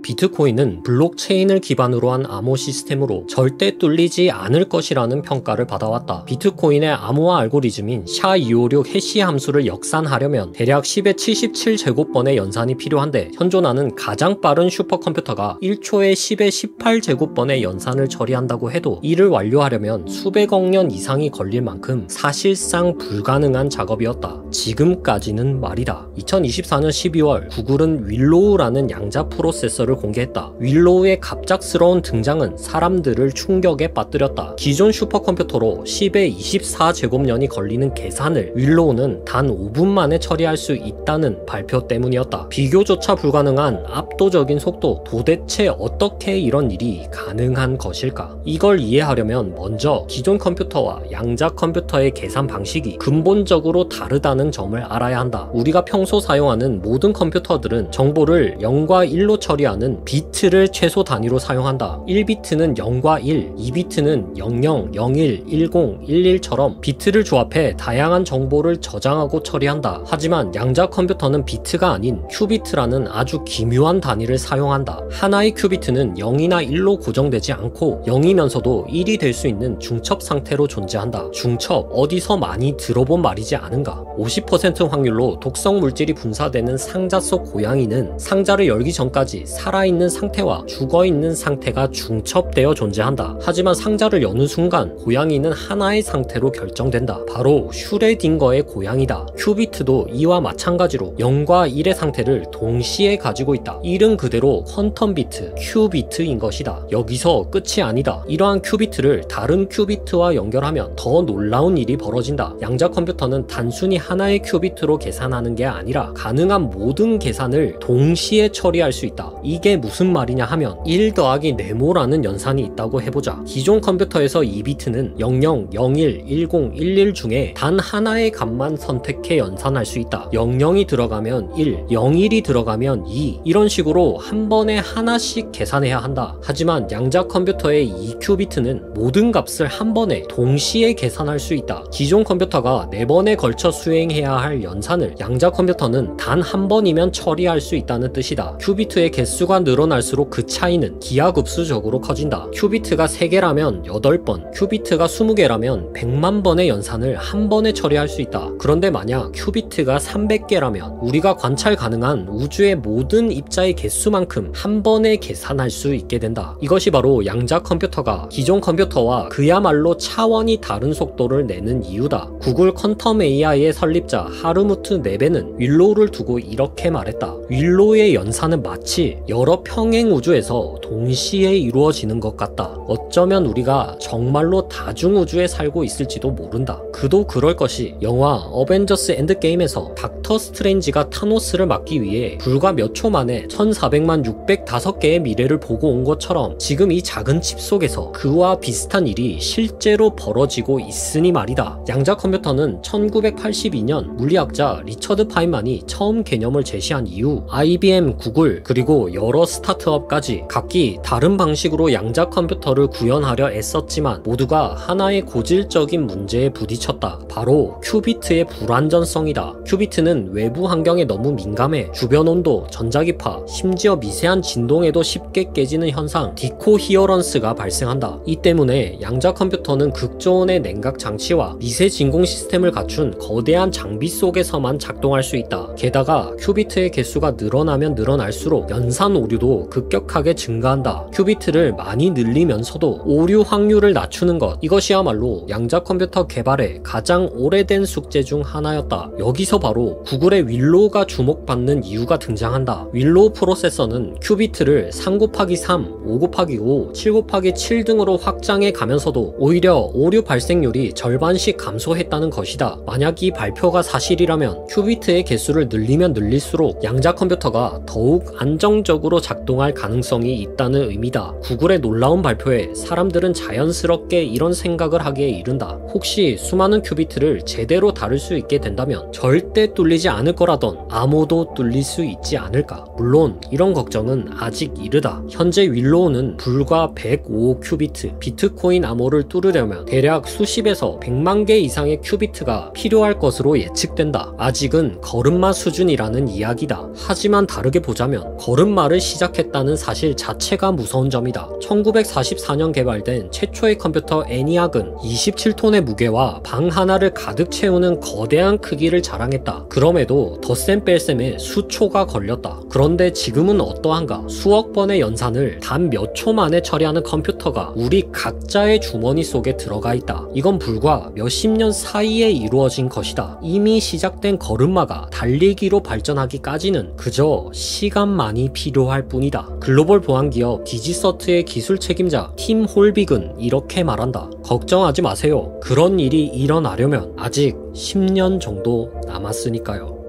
비트코인은 블록체인을 기반으로 한 암호 시스템으로 절대 뚫리지 않을 것이라는 평가를 받아왔다. 비트코인의 암호화 알고리즘인 SHA-256 해시 함수를 역산하려면 대략 10의 77제곱번의 연산이 필요한데 현존하는 가장 빠른 슈퍼컴퓨터가 1초에 10의 18제곱번의 연산을 처리한다고 해도 이를 완료하려면 수백억 년 이상이 걸릴 만큼 사실상 불가능한 작업이었다. 지금까지는 말이다. 2024년 12월 구글은 윌로우라는 양자 프로세서를 공개했다. 윌로우의 갑작스러운 등장은 사람들을 충격에 빠뜨렸다. 기존 슈퍼컴퓨터로 10의 24제곱년이 걸리는 계산을 윌로우는 단 5분 만에 처리할 수 있다는 발표 때문이었다. 비교조차 불가능한 압도적인 속도, 도대체 어떻게 이런 일이 가능한 것일까? 이걸 이해하려면 먼저 기존 컴퓨터와 양자 컴퓨터의 계산 방식이 근본적으로 다르다는 점을 알아야 한다. 우리가 평소 사용하는 모든 컴퓨터들은 정보를 0과 1로 처리하는 비트를 최소 단위로 사용한다. 1비트는 0과 1, 2비트는 00, 01, 10, 11처럼 비트를 조합해 다양한 정보를 저장하고 처리한다. 하지만 양자 컴퓨터는 비트가 아닌 큐비트라는 아주 기묘한 단위를 사용한다. 하나의 큐비트는 0이나 1로 고정되지 않고 0이면서도 1이 될 수 있는 중첩 상태로 존재한다. 중첩, 어디서 많이 들어본 말이지 않은가? 50% 확률로 독성 물질이 분사되는 상자 속 고양이는 상자를 열기 전까지 살아있는 상태와 죽어있는 상태가 중첩되어 존재한다. 하지만 상자를 여는 순간 고양이는 하나의 상태로 결정된다. 바로 슈레딩거의 고양이다. 큐비트도 이와 마찬가지로 0과 1의 상태를 동시에 가지고 있다. 이름 그대로 퀀텀 비트, 큐비트인 것이다. 여기서 끝이 아니다. 이러한 큐비트를 다른 큐비트와 연결하면 더 놀라운 일이 벌어진다. 양자 컴퓨터는 단순히 하나의 큐비트로 계산하는 게 아니라 가능한 모든 계산을 동시에 처리할 수 있다. 이게 무슨 말이냐 하면 1 더하기 네모라는 연산이 있다고 해보자. 기존 컴퓨터에서 2비트는 00, 01, 10, 11 중에 단 하나의 값만 선택해 연산할 수 있다. 00이 들어가면 1, 01이 들어가면 2 이런 식으로 한 번에 하나씩 계산해야 한다. 하지만 양자 컴퓨터의 2큐비트는 모든 값을 한 번에 동시에 계산할 수 있다. 기존 컴퓨터가 4번에 걸쳐 수행해야 할 연산을 양자 컴퓨터는 단 한 번이면 처리할 수 있다는 뜻이다. 큐비트의 개수가 늘어날수록 그 차이는 기하급수적으로 커진다. 큐비트가 3개라면 8번, 큐비트가 20개라면 100만 번의 연산을 한 번에 처리할 수 있다. 그런데 만약 큐비트가 300개라면 우리가 관찰 가능한 우주의 모든 입자의 개수만큼 한 번에 계산할 수 있게 된다. 이것이 바로 양자 컴퓨터가 기존 컴퓨터와 그야말로 차원이 다른 속도를 내는 이유다. 구글 퀀텀 AI의 설립자 하르무트 네베는 윌로우를 두고 이렇게 말했다. 윌로우의 연산은 마치 여러 평행 우주에서 동시에 이루어지는 것 같다. 어쩌면 우리가 정말로 다중우주에 살고 있을지도 모른다. 그도 그럴 것이 영화 어벤져스 엔드게임에서 닥터 스트레인지가 타노스를 막기 위해 불과 몇 초 만에 1400만 605개의 미래를 보고 온 것처럼 지금 이 작은 칩 속에서 그와 비슷한 일이 실제로 벌어지고 있으니 말이다. 양자 컴퓨터는 1982년 물리학자 리처드 파인만이 처음 개념을 제시한 이후 IBM, 구글, 그리고 여러 스타트업까지 각기 다른 방식으로 양자 컴퓨터를 구현하려 애썼지만 모두가 하나의 고질적인 문제에 부딪혔다. 바로 큐비트의 불완전성이다. 큐비트는 외부 환경에 너무 민감해 주변 온도, 전자기파, 심지어 미세한 진동에도 쉽게 깨지는 현상 디코히어런스가 발생한다. 이 때문에 양자 컴퓨터는 극저온의 냉각 장치와 미세 진공 시스템을 갖춘 거대한 장비 속에서만 작동할 수 있다. 게다가 큐비트의 개수가 늘어나면 늘어날수록 연산 오류도 급격하게 증가한다. 큐비트를 많이 늘리면서도 오류 확률을 낮추는 것, 이것이야말로 양자 컴퓨터 개발의 가장 오래된 숙제 중 하나였다. 여기서 바로 구글의 윌로우가 주목받는 이유가 등장한다. 윌로우 프로세서는 큐비트를 3 곱하기 3, 5 곱하기 5, 7 곱하기 7 등으로 확장해 가면서도 오히려 오류 발생률이 절반씩 감소했다는 것이다. 만약 이 발표가 사실이라면 큐비트의 개수를 늘리면 늘릴수록 양자 컴퓨터가 더욱 안정적으로 작동할 가능성이 있다는 의미다. 구글의 놀라운 발표에 사람들은 자연스럽게 이런 생각을 하기에 이른다. 혹시 수많은 많은 큐비트를 제대로 다룰 수 있게 된다면 절대 뚫리지 않을 거라던 암호도 뚫릴 수 있지 않을까. 물론 이런 걱정은 아직 이르다. 현재 윌로우는 불과 105 큐비트, 비트코인 암호를 뚫으려면 대략 수십에서 100만 개 이상의 큐비트가 필요할 것으로 예측된다. 아직은 걸음마 수준이라는 이야기다. 하지만 다르게 보자면 걸음마를 시작했다는 사실 자체가 무서운 점이다. 1944년 개발된 최초의 컴퓨터 애니악은 27톤의 무게와 방 하나를 가득 채우는 거대한 크기를 자랑했다. 그럼에도 덧셈 뺄셈에 수초가 걸렸다. 그런데 지금은 어떠한가? 수억 번의 연산을 단 몇 초 만에 처리하는 컴퓨터가 우리 각자의 주머니 속에 들어가 있다. 이건 불과 몇십 년 사이에 이루어진 것이다. 이미 시작된 걸음마가 달리기로 발전하기까지는 그저 시간만이 필요할 뿐이다. 글로벌 보안 기업 디지서트의 기술 책임자 팀 홀빅은 이렇게 말한다. 걱정하지 마세요. 그런 일이 일어나려면 아직 10년 정도 남았으니까요.